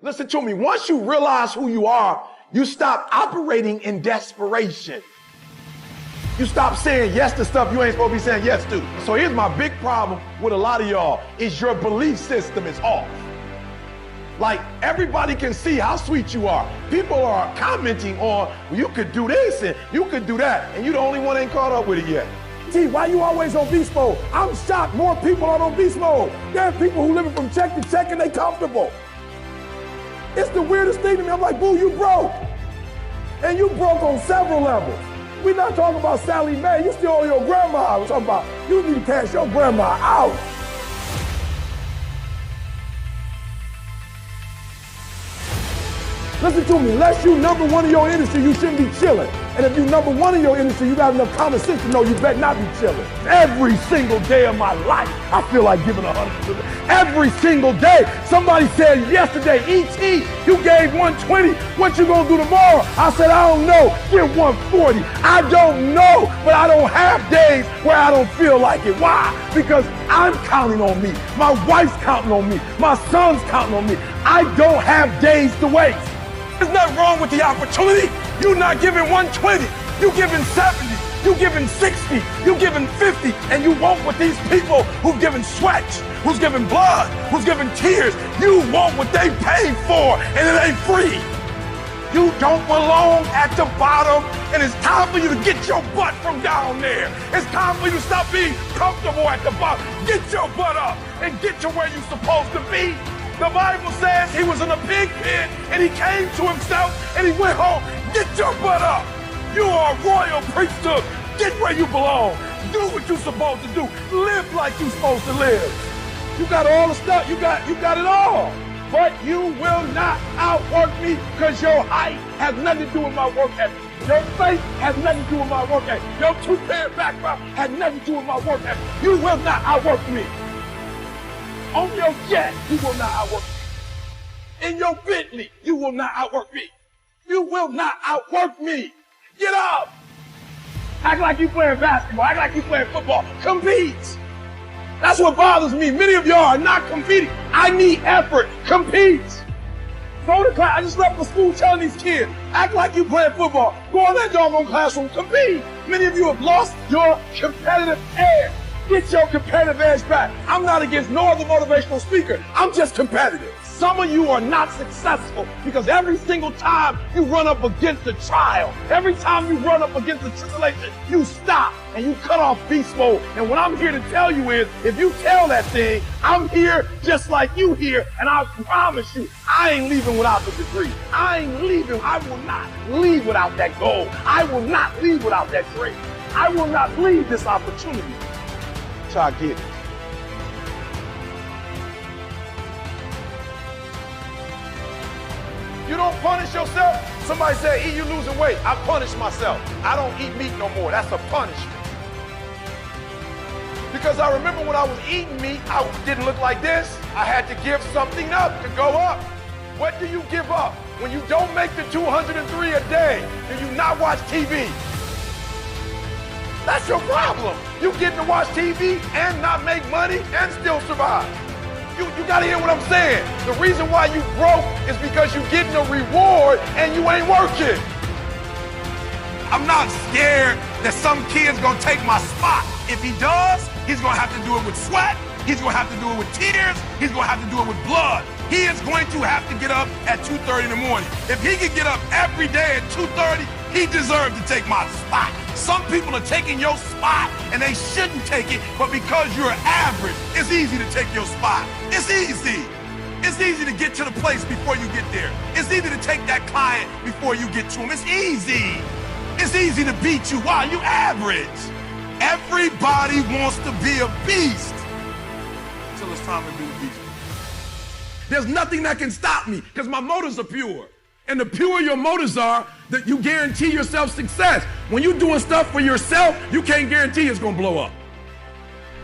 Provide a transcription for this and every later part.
Listen to me. Once you realize who you are, you stop operating in desperation. You stop saying yes to stuff you ain't supposed to be saying yes to. So here's my big problem with a lot of y'all is your belief system is off. Like, everybody can see how sweet you are. People are commenting on, well, you could do this and you could do that, and you the only one ain't caught up with it yet. T, why you always on beast mode? I'm shocked more people are on beast mode. There are people who living from check to check and they comfortable. It's the weirdest thing to me. I'm like, boo, you broke. And you broke on several levels. We're not talking about Sally Mae. You still owe your grandma. We're talking about you need to cash your grandma out. Listen to me, unless you number one in your industry, you shouldn't be chilling. And if you number one in your industry, you got enough common sense to know you better not be chilling. Every single day of my life, I feel like giving 100%. Every single day. Somebody said yesterday, E.T., you gave 120. What you gonna do tomorrow? I said, I don't know. Give 140. I don't know, but I don't have days where I don't feel like it. Why? Because I'm counting on me. My wife's counting on me. My son's counting on me. I don't have days to waste. There's nothing wrong with the opportunity. You're not giving 120. You're giving 70. You're giving 60. You're giving 50. And you want what these people who've given sweat, who's given blood, who's given tears, you want what they paid for, and it ain't free. You don't belong at the bottom, and it's time for you to get your butt from down there. It's time for you to stop being comfortable at the bottom. Get your butt up and get to where you're supposed to be. The Bible says he was in a pig pen and he came to himself and he went home. Get your butt up. You are a royal priesthood. Get where you belong. Do what you're supposed to do. Live like you're supposed to live. You got all the stuff. You got it all. But you will not outwork me because your height has nothing to do with my work ethic. Your faith has nothing to do with my work ethic. Your two-parent background has nothing to do with my work ethic. You will not outwork me. On your jet, you will not outwork me. In your Bentley, you will not outwork me. You will not outwork me. Get up. Act like you playing basketball. Act like you playing football. Compete. That's what bothers me. Many of y'all are not competing. I need effort. Compete. Go to class. I just left the school telling these kids, act like you playing football. Go in that doggone classroom. Compete. Many of you have lost your competitive edge. Get your competitive edge back. I'm not against no other motivational speaker. I'm just competitive. Some of you are not successful because every single time you run up against a trial, every time you run up against a tribulation, you stop and you cut off beast mode. And what I'm here to tell you is, if you tell that thing, I'm here just like you here, and I promise you, I ain't leaving without the degree. I ain't leaving. I will not leave without that goal. I will not leave without that dream. I will not leave this opportunity. So I get it. You don't punish yourself. Somebody said, E, you losing weight. I punish myself. I don't eat meat no more. That's a punishment. Because I remember when I was eating meat, I didn't look like this. I had to give something up to go up. What do you give up? When you don't make the 203 a day, do you not watch TV? That's your problem. You getting to watch TV and not make money and still survive. You gotta hear what I'm saying. The reason why you broke is because you getting a reward and you ain't working. I'm not scared that some kid's gonna take my spot. If he does, he's gonna have to do it with sweat. He's gonna have to do it with tears. He's gonna have to do it with blood. He is going to have to get up at 2:30 in the morning. If he could get up every day at 2:30, he deserves to take my spot. Some people are taking your spot and they shouldn't take it, but because you're average, it's easy to take your spot. It's easy. It's easy to get to the place before you get there. It's easy to take that client before you get to him. It's easy. It's easy to beat you. Why? You average. Everybody wants to be a beast until it's time to be a beast. There's nothing that can stop me because my motives are pure. And the purer your motives are, that you guarantee yourself success. When you're doing stuff for yourself, you can't guarantee it's gonna blow up.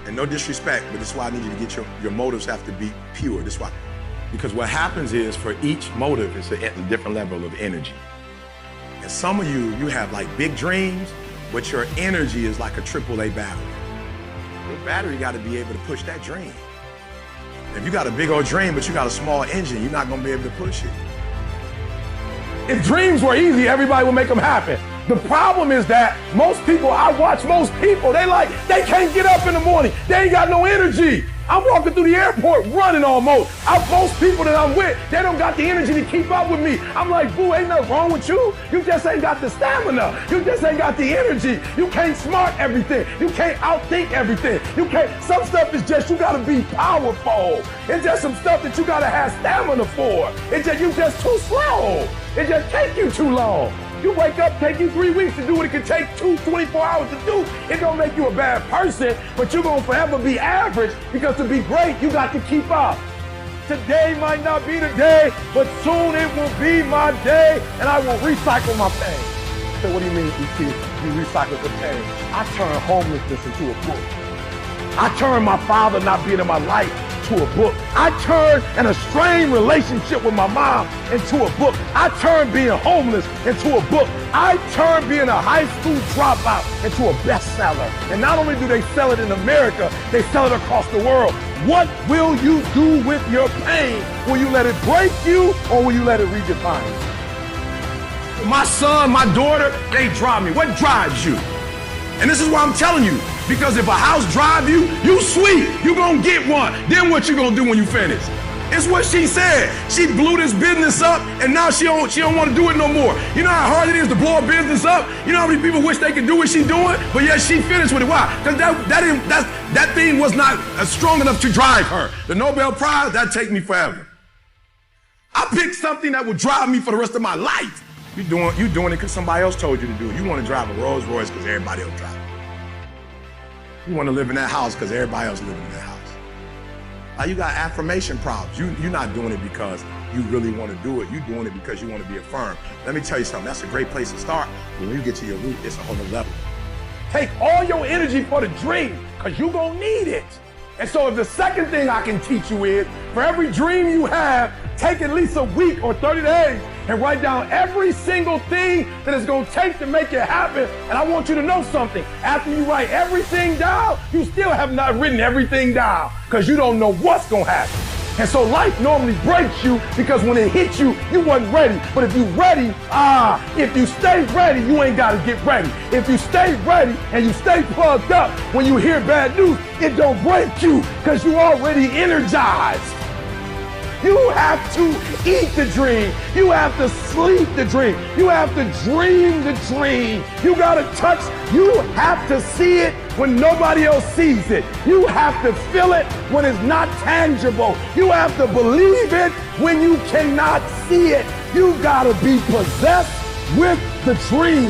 And no disrespect, but this is why I need you to get your motives have to be pure. This is why. Because what happens is for each motive, it's a different level of energy. And some of you have like big dreams, but your energy is like a AAA battery. Your battery gotta be able to push that dream. If you got a big old dream, but you got a small engine, you're not gonna be able to push it. If dreams were easy, everybody would make them happen. The problem is that I watch most people, they can't get up in the morning. They ain't got no energy. I'm walking through the airport running almost. Most people that I'm with, they don't got the energy to keep up with me. I'm like, boo, ain't nothing wrong with you. You just ain't got the stamina. You just ain't got the energy. You can't smart everything. You can't outthink everything. Some stuff is just, you gotta be powerful. It's just some stuff that you gotta have stamina for. You just too slow. It just take you too long. You wake up, take you 3 weeks to do what it could take 24 hours to do. It don't make you a bad person, but you're gonna forever be average, because to be great, you got to keep up. Today might not be the day, but soon it will be my day, and I will recycle my pain. So what do you mean, ET? You recycle the pain? I turn homelessness into a book. I turn my father not being in my life to a book. I turn an estranged relationship with my mom into a book. I turn being homeless into a book. I turn being a high school dropout into a bestseller. And not only do they sell it in America, they sell it across the world. What will you do with your pain? Will you let it break you, or will you let it redefine you? My son, my daughter, they drive me. What drives you? And this is why I'm telling you, because if a house drive you, you sweet, you gonna get one. Then what you gonna do when you finish? It's what she said. She blew this business up, and now she don't want to do it no more. You know how hard it is to blow a business up? You know how many people wish they could do what she doing? But yet she finished with it. Why? Because that thing was not strong enough to drive her. The Nobel Prize, that'd take me forever. I picked something that would drive me for the rest of my life. You doing it because somebody else told you to do it. You want to drive a Rolls Royce because everybody else drive it. You want to live in that house because everybody else living in that house. Now you got affirmation problems. You're not doing it because you really want to do it. You're doing it because you want to be affirmed. Let me tell you something. That's a great place to start. When you get to your root, it's a whole other level. Take all your energy for the dream, because you're going to need it. And so if the second thing I can teach you is, for every dream you have, take at least a week or 30 days and write down every single thing that it's going to take to make it happen. And I want you to know something. After you write everything down, you still have not written everything down, because you don't know what's going to happen. And so life normally breaks you, because when it hits you, you wasn't ready. But if you're ready, if you stay ready, you ain't got to get ready. If you stay ready and you stay plugged up, when you hear bad news, it don't break you, because you already energized. You have to eat the dream. You have to sleep the dream. You have to dream the dream. You got to touch. You have to see it when nobody else sees it. You have to feel it when it's not tangible. You have to believe it when you cannot see it. You got to be possessed with the dream.